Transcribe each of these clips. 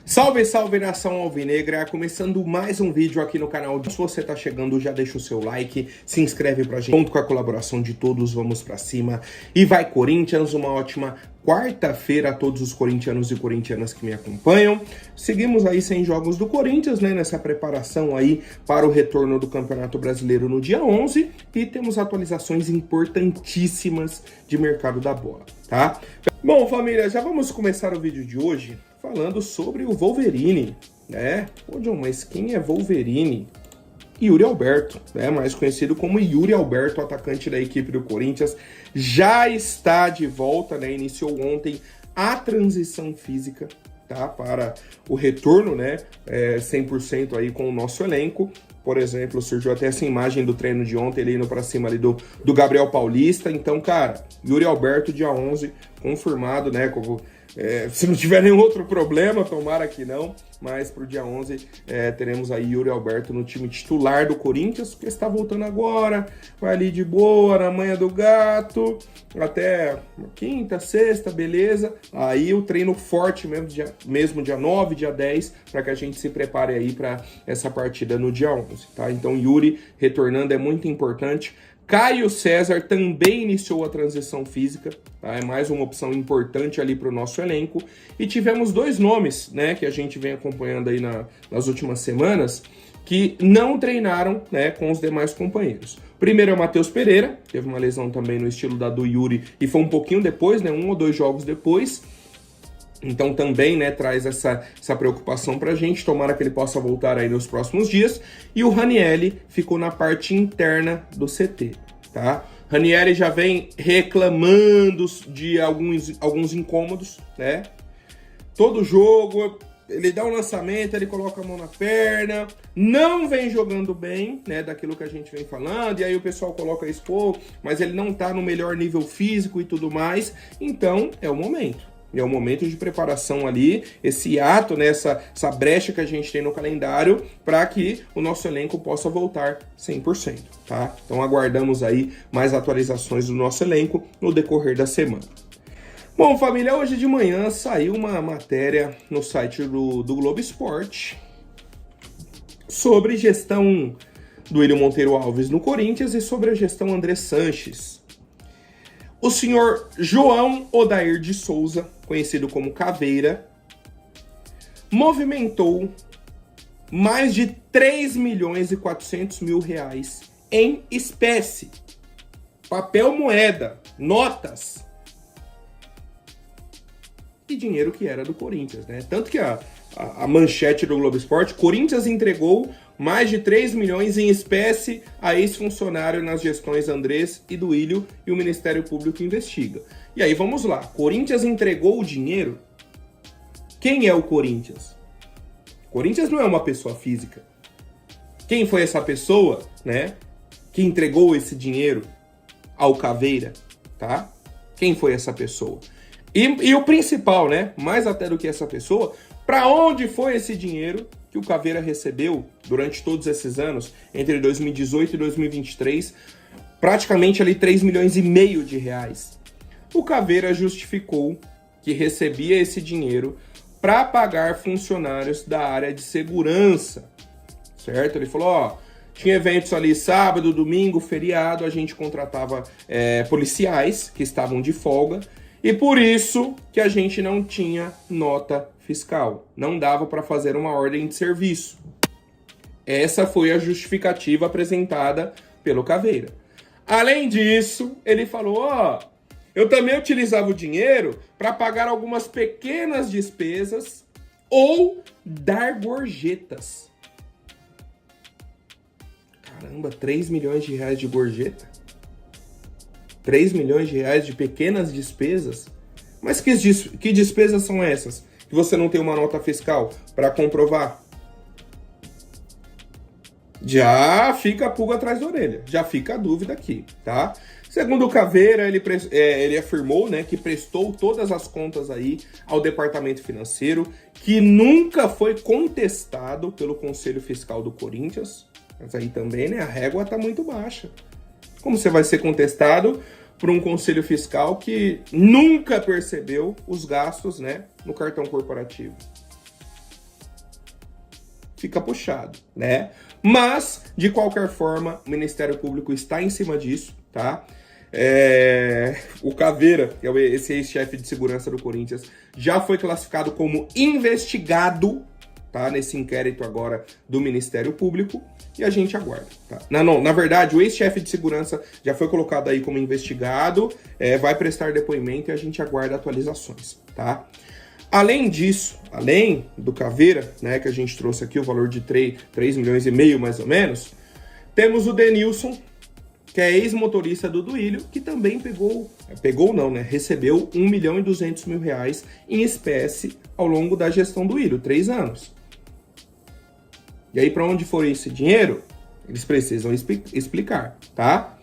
Salve, salve nação alvinegra, começando mais um vídeo aqui no canal. Se você tá chegando, já deixa o seu like, se inscreve pra gente. Conto com a colaboração de todos, vamos pra cima. E vai Corinthians, uma ótima quarta-feira a todos os corintianos e corintianas que me acompanham. Seguimos aí sem jogos do Corinthians, né, nessa preparação aí para o retorno do Campeonato Brasileiro no dia 11. E temos atualizações importantíssimas de mercado da bola, tá? Bom, família, já vamos começar o vídeo de hoje falando sobre o Wolverine, né? Pô, John, mas quem é Wolverine? Yuri Alberto, né? Mais conhecido como Yuri Alberto, atacante da equipe do Corinthians, já está de volta, né? Iniciou ontem a transição física, tá? Para o retorno, né? 100% aí com o nosso elenco. Por exemplo, surgiu até essa imagem do treino de ontem, ele indo para cima ali do Gabriel Paulista. Então, cara, Yuri Alberto, dia 11, confirmado, né? Se não tiver nenhum outro problema, tomara que não, mas pro dia 11 teremos aí Yuri Alberto no time titular do Corinthians, que está voltando agora, vai ali de boa, na manha do gato, até quinta, sexta, beleza. Aí o treino forte mesmo dia 9, dia 10, para que a gente se prepare aí para essa partida no dia 11, tá? Então Yuri retornando é muito importante. Caio César também iniciou a transição física, tá? É mais uma opção importante ali para o nosso elenco. E tivemos dois nomes, né, que a gente vem acompanhando aí nas últimas semanas, que não treinaram, né, com os demais companheiros. Primeiro é o Matheus Pereira, teve uma lesão também no estilo da do Yuri e foi um pouquinho depois, né, 1 ou 2 jogos depois. Então também, né, traz essa preocupação pra gente, tomara que ele possa voltar aí nos próximos dias. E o Ranieri ficou na parte interna do CT, tá? Ranieri já vem reclamando de alguns incômodos, né? Todo jogo, ele dá um lançamento, ele coloca a mão na perna, não vem jogando bem, né, daquilo que a gente vem falando, e aí o pessoal coloca isso, pô, mas ele não tá no melhor nível físico e tudo mais, então é o momento. É o momento de preparação ali, esse ato, né, essa brecha que a gente tem no calendário para que o nosso elenco possa voltar 100%, tá? Então aguardamos aí mais atualizações do nosso elenco no decorrer da semana. Bom, família, hoje de manhã saiu uma matéria no site do Globo Esporte sobre gestão do William Monteiro Alves no Corinthians e sobre a gestão André Sanches. O senhor João Odair de Souza, conhecido como Caveira, movimentou mais de 3 milhões e 400 mil reais em espécie, papel moeda, notas e dinheiro que era do Corinthians, né? Tanto que a manchete do Globo Esporte, Corinthians entregou mais de 3 milhões em espécie a ex-funcionário nas gestões Andrés e do Ilho e o Ministério Público investiga. E aí vamos lá, Corinthians entregou o dinheiro? Quem é o Corinthians? Corinthians não é uma pessoa física. Quem foi essa pessoa, né, que entregou esse dinheiro ao Caveira, tá? Quem foi essa pessoa? E o principal, né, mais até do que essa pessoa, para onde foi esse dinheiro que o Caveira recebeu durante todos esses anos, entre 2018 e 2023, praticamente ali 3 milhões e meio de reais. O Caveira justificou que recebia esse dinheiro para pagar funcionários da área de segurança, certo? Ele falou, ó, tinha eventos ali sábado, domingo, feriado, a gente contratava policiais que estavam de folga, e por isso que a gente não tinha nota fiscal. Não dava para fazer uma ordem de serviço. Essa foi a justificativa apresentada pelo Caveira. Além disso, ele falou, ó, eu também utilizava o dinheiro para pagar algumas pequenas despesas ou dar gorjetas. Caramba, 3 milhões de reais de gorjeta? 3 milhões de reais de pequenas despesas? Mas que despesas são essas? Que você não tem uma nota fiscal para comprovar? Já fica a pulga atrás da orelha, já fica a dúvida aqui, tá? Segundo o Caveira, ele afirmou, né, que prestou todas as contas aí ao departamento financeiro, que nunca foi contestado pelo Conselho Fiscal do Corinthians, mas aí também, né, a régua tá muito baixa. Como você vai ser contestado por um conselho fiscal que nunca percebeu os gastos, né, no cartão corporativo? fica puxado, né? Mas, de qualquer forma, o Ministério Público está em cima disso, tá? O Caveira, que é esse ex-chefe de segurança do Corinthians, já foi classificado como investigado, tá? Nesse inquérito agora do Ministério Público, e a gente aguarda, tá? Não, na verdade, o ex-chefe de segurança já foi colocado aí como investigado, vai prestar depoimento e a gente aguarda atualizações, tá? Além disso, além do Caveira, né, que a gente trouxe aqui o valor de 3 milhões e meio, mais ou menos, temos o Denilson, que é ex-motorista do Duílio, que também recebeu 1 milhão e 200 mil reais em espécie ao longo da gestão do Duílio, 3 anos. E aí, para onde foi esse dinheiro? Eles precisam explicar, tá?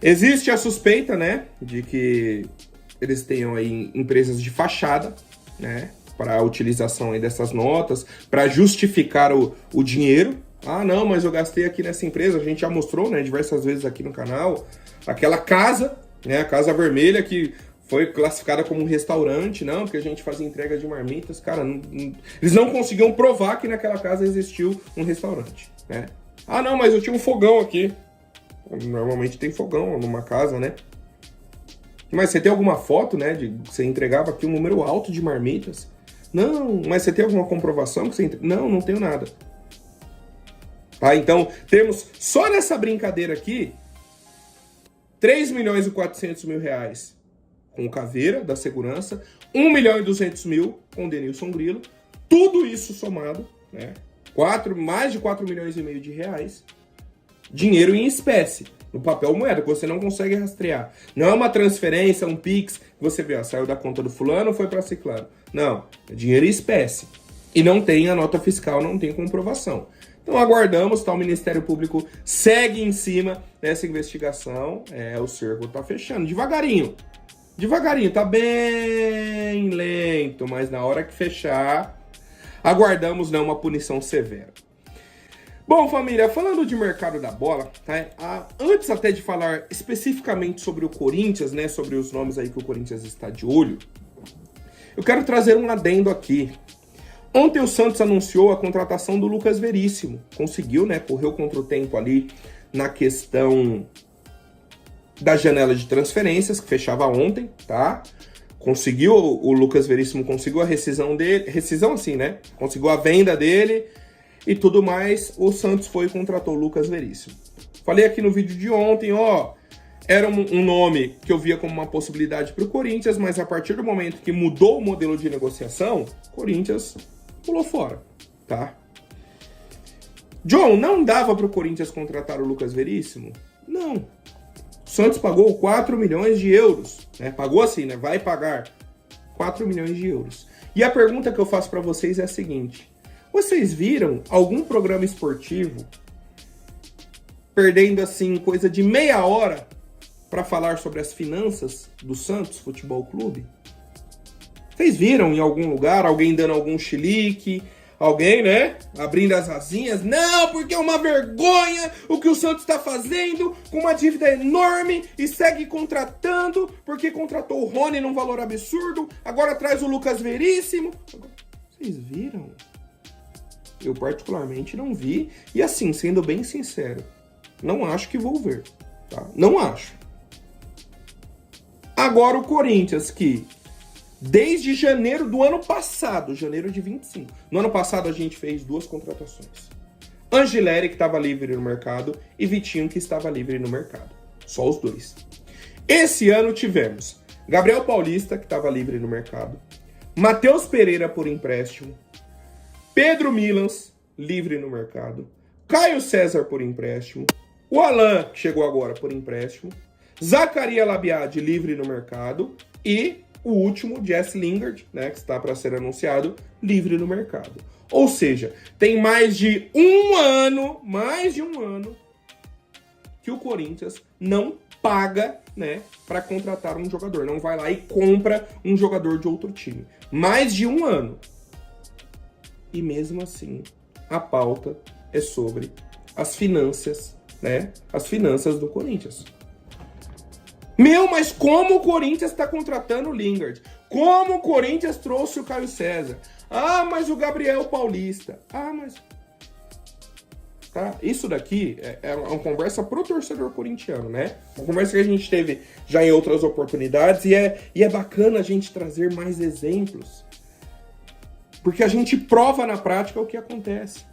Existe a suspeita, né, de que eles tenham aí empresas de fachada, né, para a utilização aí dessas notas, para justificar o dinheiro. Ah, não, mas eu gastei aqui nessa empresa, a gente já mostrou, né, diversas vezes aqui no canal, aquela casa, né, a Casa Vermelha, que foi classificada como um restaurante, não, porque a gente fazia entrega de marmitas, cara, eles não conseguiam provar que naquela casa existiu um restaurante, né. Ah, não, mas eu tinha um fogão aqui. Normalmente tem fogão numa casa, né. Mas você tem alguma foto, né, de que você entregava aqui um número alto de marmitas? Não, mas você tem alguma comprovação que você Não, não tenho nada. Tá, então, temos só nessa brincadeira aqui 3 milhões e 400 mil reais com o Caveira, da segurança, 1 milhão e 200 mil com o Denilson Grilo, tudo isso somado, né, mais de 4 milhões e meio de reais, dinheiro em espécie, no papel moeda, que você não consegue rastrear. Não é uma transferência, um Pix, que você vê, ó, saiu da conta do fulano, foi para ciclano. Não, é dinheiro em espécie. E não tem a nota fiscal, não tem comprovação. Então aguardamos, tá? O Ministério Público segue em cima dessa investigação. O cerco tá fechando, devagarinho. Devagarinho, tá bem lento, mas na hora que fechar, aguardamos, né, uma punição severa. Bom, família, falando de mercado da bola, tá? Antes até de falar especificamente sobre o Corinthians, né, sobre os nomes aí que o Corinthians está de olho, eu quero trazer um adendo aqui. Ontem o Santos anunciou a contratação do Lucas Veríssimo. Conseguiu, né, correu contra o tempo ali na questão da janela de transferências, que fechava ontem, tá? Conseguiu, o Lucas Veríssimo conseguiu a rescisão dele, rescisão assim, né? Conseguiu a venda dele e tudo mais. O Santos foi e contratou o Lucas Veríssimo. Falei aqui no vídeo de ontem, ó, era um nome que eu via como uma possibilidade para o Corinthians, mas a partir do momento que mudou o modelo de negociação, o Corinthians pulou fora, tá? John, não dava para o Corinthians contratar o Lucas Veríssimo? Não. O Santos pagou 4 milhões de euros, né? Pagou assim, né? Vai pagar 4 milhões de euros. E a pergunta que eu faço para vocês é a seguinte: vocês viram algum programa esportivo perdendo, assim, coisa de meia hora para falar sobre as finanças do Santos Futebol Clube? Vocês viram em algum lugar alguém dando algum chilique? Alguém, né, abrindo as asinhas? Não, porque é uma vergonha o que o Santos está fazendo, com uma dívida enorme e segue contratando, porque contratou o Rony num valor absurdo, agora traz o Lucas Veríssimo. Vocês viram? Eu particularmente não vi. E assim, sendo bem sincero, não acho que vou ver, tá? Não acho. Agora o Corinthians, que desde janeiro do ano passado, janeiro de 25. No ano passado a gente fez 2 contratações. Angileri, que estava livre no mercado, e Vitinho, que estava livre no mercado. Só os 2. Esse ano tivemos Gabriel Paulista, que estava livre no mercado, Matheus Pereira por empréstimo, Pedro Milans, livre no mercado, Caio César por empréstimo, o Alan, que chegou agora por empréstimo, Zacaria Labiade, livre no mercado, e o último, Jesse Lingard, né, que está para ser anunciado, livre no mercado. Ou seja, tem mais de um ano, que o Corinthians não paga, né, para contratar um jogador. Não vai lá e compra um jogador de outro time. Mais de um ano. E mesmo assim, a pauta é sobre as finanças, né, as finanças do Corinthians. Mas como o Corinthians está contratando o Lingard? Como o Corinthians trouxe o Caio César? Ah, mas o Gabriel Paulista. Ah, mas tá? Isso daqui é uma conversa pro torcedor corintiano, né? Uma conversa que a gente teve já em outras oportunidades e é bacana a gente trazer mais exemplos, porque a gente prova na prática o que acontece.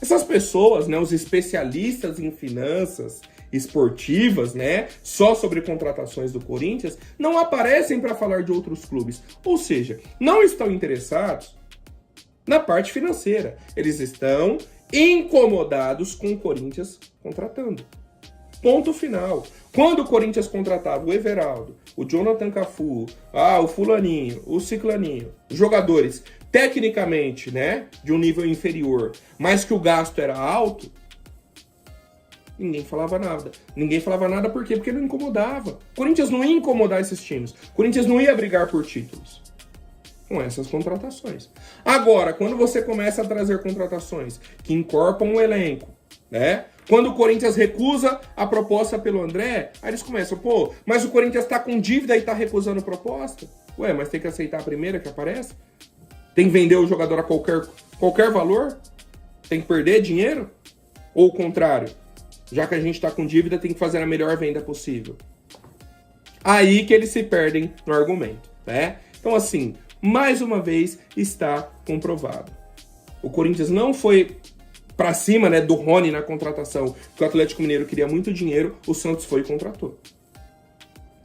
Essas pessoas, né, os especialistas em finanças esportivas, né, só sobre contratações do Corinthians, não aparecem para falar de outros clubes. Ou seja, não estão interessados na parte financeira. Eles estão incomodados com o Corinthians contratando. Ponto final. Quando o Corinthians contratava o Everaldo, o Jonathan Cafu, o fulaninho, o ciclaninho, jogadores tecnicamente, né, de um nível inferior, mas que o gasto era alto, ninguém falava nada. Ninguém falava nada por quê? Porque não incomodava. O Corinthians não ia incomodar esses times. O Corinthians não ia brigar por títulos com essas contratações. Agora, quando você começa a trazer contratações que incorporam o elenco, né? Quando o Corinthians recusa a proposta pelo André, aí eles começam, mas o Corinthians tá com dívida e tá recusando proposta? Ué, mas tem que aceitar a primeira que aparece? Tem que vender o jogador a qualquer valor? Tem que perder dinheiro? Ou o contrário? Já que a gente tá com dívida, tem que fazer a melhor venda possível. Aí que eles se perdem no argumento, né? Então, assim, mais uma vez está comprovado. O Corinthians não foi pra cima, né, do Rony na contratação, porque o Atlético Mineiro queria muito dinheiro, o Santos foi e contratou.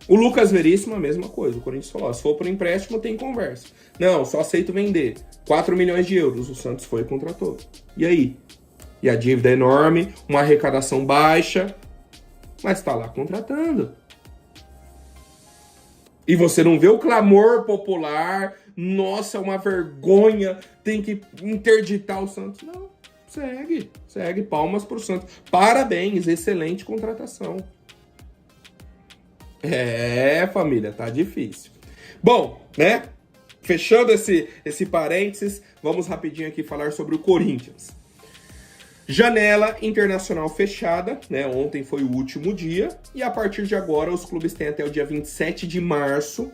O Lucas Veríssimo, a mesma coisa. O Corinthians falou, se for por empréstimo, tem conversa. Não, só aceito vender. 4 milhões de euros, o Santos foi e contratou. E aí? E a dívida é enorme, uma arrecadação baixa, mas está lá contratando. E você não vê o clamor popular, nossa, é uma vergonha, tem que interditar o Santos. Não, segue, palmas pro Santos. Parabéns, excelente contratação. Família, tá difícil. Bom, né? Fechando esse parênteses, vamos rapidinho aqui falar sobre o Corinthians. Janela internacional fechada, né? Ontem foi o último dia. E a partir de agora, os clubes têm até o dia 27 de março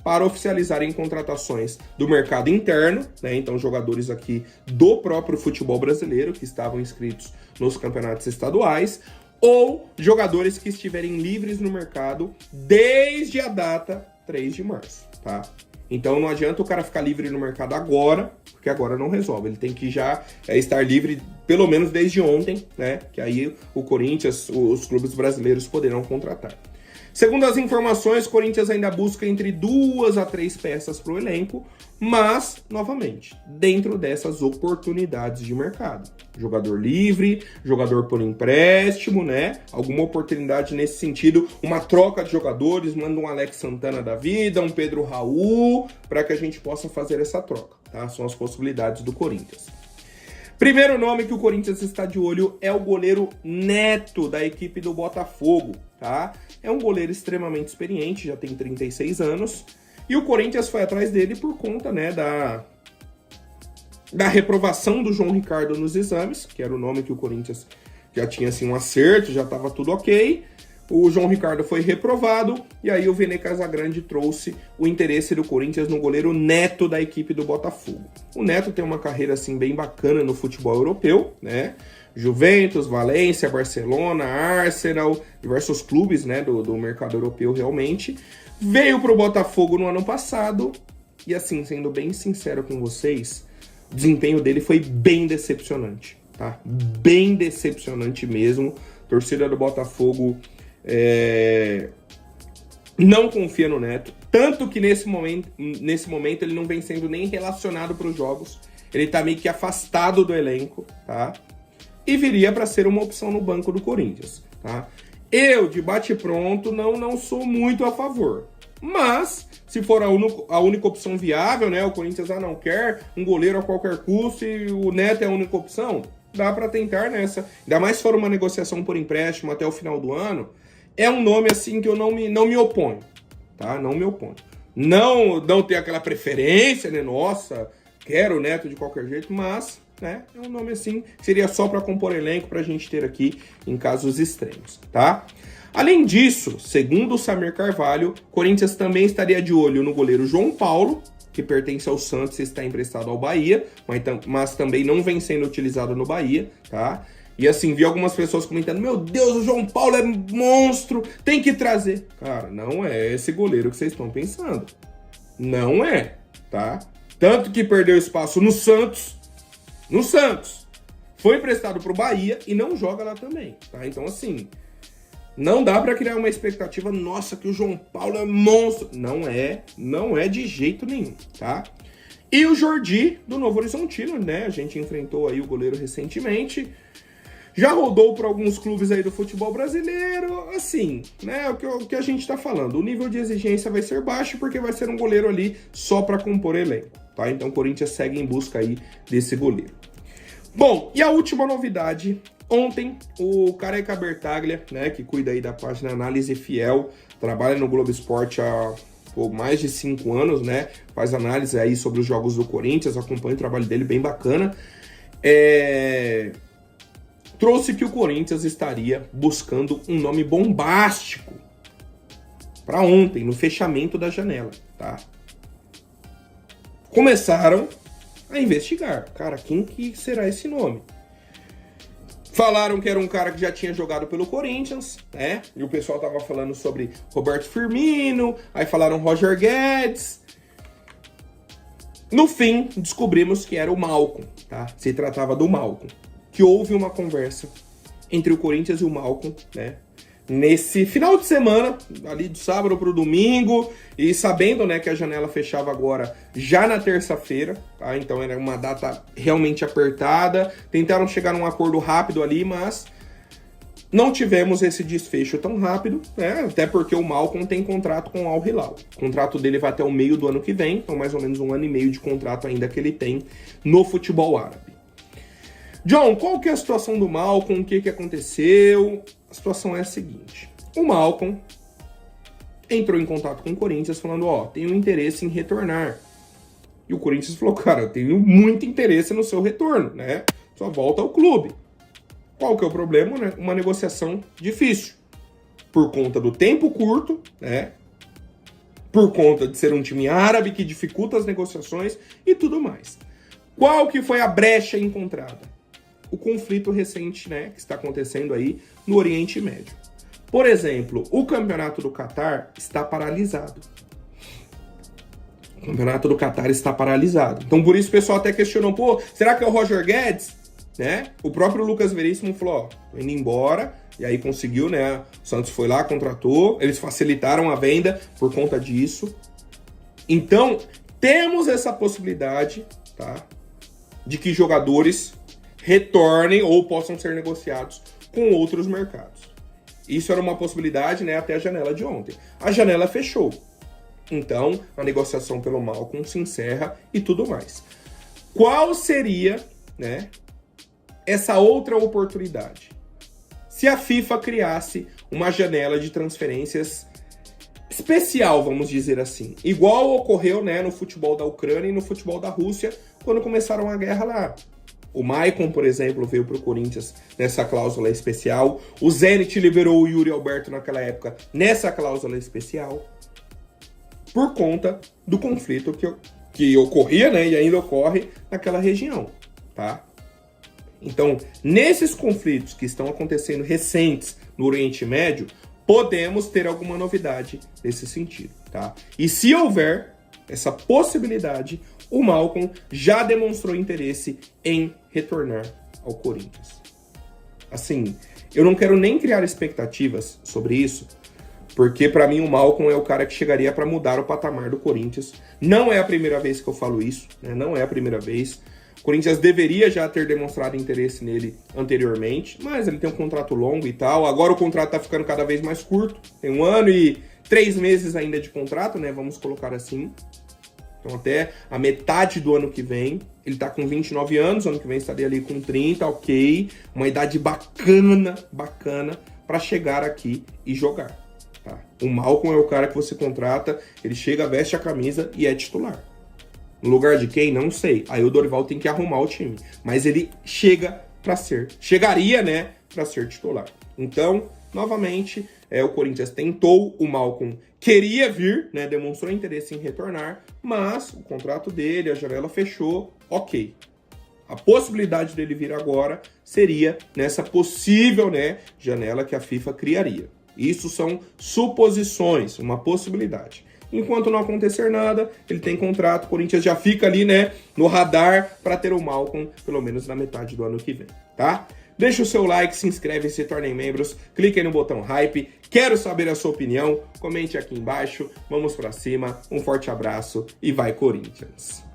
para oficializarem contratações do mercado interno, né? Então, jogadores aqui do próprio futebol brasileiro que estavam inscritos nos campeonatos estaduais, ou jogadores que estiverem livres no mercado desde a data 3 de março, tá? Então não adianta o cara ficar livre no mercado agora, porque agora não resolve. Ele tem que já estar livre pelo menos desde ontem, né? Que aí o Corinthians, os clubes brasileiros poderão contratar. Segundo as informações, o Corinthians ainda busca entre 2 a 3 peças para o elenco, mas, novamente, dentro dessas oportunidades de mercado. Jogador livre, jogador por empréstimo, né? Alguma oportunidade nesse sentido, uma troca de jogadores, manda um Alex Santana da vida, um Pedro Raul, para que a gente possa fazer essa troca, tá? São as possibilidades do Corinthians. Primeiro nome que o Corinthians está de olho é o goleiro Neto, da equipe do Botafogo, tá? É um goleiro extremamente experiente, já tem 36 anos, e o Corinthians foi atrás dele por conta, né, da reprovação do João Ricardo nos exames, que era o nome que o Corinthians já tinha, assim, um acerto, já estava tudo ok. O João Ricardo foi reprovado, e aí o Vene Casagrande trouxe o interesse do Corinthians no goleiro Neto da equipe do Botafogo. O Neto tem uma carreira, assim, bem bacana no futebol europeu, né? Juventus, Valência, Barcelona, Arsenal, diversos clubes, né, do mercado europeu realmente. Veio para o Botafogo no ano passado e, assim, sendo bem sincero com vocês, o desempenho dele foi bem decepcionante, tá? Bem decepcionante mesmo. A torcida do Botafogo não confia no Neto, tanto que nesse momento ele não vem sendo nem relacionado para os jogos. Ele tá meio que afastado do elenco, tá? E viria para ser uma opção no banco do Corinthians, tá? Eu, de bate-pronto, não sou muito a favor. Mas, se for a única opção viável, né? O Corinthians não quer um goleiro a qualquer custo e o Neto é a única opção, dá para tentar nessa. Ainda mais se for uma negociação por empréstimo até o final do ano, é um nome assim que eu não me oponho, tá? Não me oponho. Não ter aquela preferência, né? Nossa, quero o Neto de qualquer jeito, mas, né, é um nome assim que seria só para compor elenco pra gente ter aqui em casos extremos, tá? Além disso, segundo o Samir Carvalho, Corinthians também estaria de olho no goleiro João Paulo, que pertence ao Santos e está emprestado ao Bahia, mas também não vem sendo utilizado no Bahia, tá? E assim, vi algumas pessoas comentando, meu Deus, o João Paulo é monstro, tem que trazer. Cara, não é esse goleiro que vocês estão pensando. Não é, tá? Tanto que perdeu espaço no Santos. No Santos. Foi emprestado pro Bahia e não joga lá também, tá? Então assim, não dá pra criar uma expectativa, nossa, que o João Paulo é monstro. Não é de jeito nenhum, tá? E o Jordi, do Novo Horizontino, né? A gente enfrentou aí o goleiro recentemente. Já rodou por alguns clubes aí do futebol brasileiro, assim, né, o que a gente tá falando. O nível de exigência vai ser baixo porque vai ser um goleiro ali só para compor elenco, tá? Então o Corinthians segue em busca aí desse goleiro. Bom, e a última novidade, ontem o Careca Bertaglia, né, que cuida aí da página Análise Fiel, trabalha no Globo Esporte há mais de 5 anos, né, faz análise aí sobre os jogos do Corinthians, acompanha o trabalho dele, bem bacana. Trouxe que o Corinthians estaria buscando um nome bombástico para ontem, no fechamento da janela, tá? Começaram a investigar. Cara, quem que será esse nome? Falaram que era um cara que já tinha jogado pelo Corinthians, né? E o pessoal tava falando sobre Roberto Firmino, aí falaram Roger Guedes. No fim, descobrimos que era o Malcom, tá? Se tratava do Malcom. Que houve uma conversa entre o Corinthians e o Malcom, né? Nesse final de semana, ali do sábado para o domingo, e sabendo, né, que a janela fechava agora já na terça-feira, tá? Então era uma data realmente apertada. Tentaram chegar num acordo rápido ali, mas não tivemos esse desfecho tão rápido, né? Até porque o Malcom tem contrato com o Al Hilal. O contrato dele vai até o meio do ano que vem, então mais ou menos 1 ano e meio de contrato ainda que ele tem no futebol árabe. John, qual que é a situação do Malcom? O que aconteceu? A situação é a seguinte. O Malcom entrou em contato com o Corinthians falando, ó, tenho interesse em retornar. E o Corinthians falou, cara, eu tenho muito interesse no seu retorno, né? Sua volta ao clube. Qual que é o problema, né? Uma negociação difícil. Por conta do tempo curto, né? Por conta de ser um time árabe que dificulta as negociações e tudo mais. Qual que foi a brecha encontrada? O conflito recente, né, que está acontecendo aí no Oriente Médio. Por exemplo, o campeonato do Catar está paralisado. O campeonato do Catar está paralisado. Então, por isso o pessoal até questionou, pô, será que é o Roger Guedes? Né? O próprio Lucas Veríssimo falou, ó, tô indo embora, e aí conseguiu, né? O Santos foi lá, contratou, eles facilitaram a venda por conta disso. Então, temos essa possibilidade, tá, de que jogadores retornem ou possam ser negociados com outros mercados. Isso era uma possibilidade, né, até a janela de ontem. A janela fechou. Então, a negociação pelo Malcom se encerra e tudo mais. Qual seria, né, essa outra oportunidade? Se a FIFA criasse uma janela de transferências especial, vamos dizer assim. Igual ocorreu, né, no futebol da Ucrânia e no futebol da Rússia, quando começaram a guerra lá. O Maicon, por exemplo, veio para o Corinthians nessa cláusula especial. O Zenit liberou o Yuri Alberto naquela época nessa cláusula especial. Por conta do conflito que ocorria, né, e ainda ocorre naquela região, tá? Então, nesses conflitos que estão acontecendo recentes no Oriente Médio, podemos ter alguma novidade nesse sentido, tá? E se houver essa possibilidade, o Malcom já demonstrou interesse em retornar ao Corinthians. Assim, eu não quero nem criar expectativas sobre isso, porque para mim o Malcom é o cara que chegaria para mudar o patamar do Corinthians. Não é a primeira vez que eu falo isso, né? Não é a primeira vez. O Corinthians deveria já ter demonstrado interesse nele anteriormente, mas ele tem um contrato longo e tal. Agora o contrato tá ficando cada vez mais curto. Tem 1 ano e 3 meses ainda de contrato, né? Vamos colocar assim. Então até a metade do ano que vem. Ele tá com 29 anos, ano que vem estaria ali com 30, ok. Uma idade bacana para chegar aqui e jogar. Tá? O Malcom é o cara que você contrata, ele chega, veste a camisa e é titular. No lugar de quem? Não sei. Aí o Dorival tem que arrumar o time. Mas ele chegaria, né, para ser titular. Então, novamente, o Corinthians tentou, o Malcom queria vir, né, demonstrou interesse em retornar, mas o contrato dele, a janela fechou, ok. A possibilidade dele vir agora seria nessa possível, né, janela que a FIFA criaria. Isso são suposições, uma possibilidade. Enquanto não acontecer nada, ele tem contrato, o Corinthians já fica ali, né, no radar para ter o Malcom pelo menos na metade do ano que vem, tá? Deixa o seu like, se inscreve, se tornem membros, clique aí no botão hype. Quero saber a sua opinião, comente aqui embaixo, vamos pra cima, um forte abraço e vai Corinthians!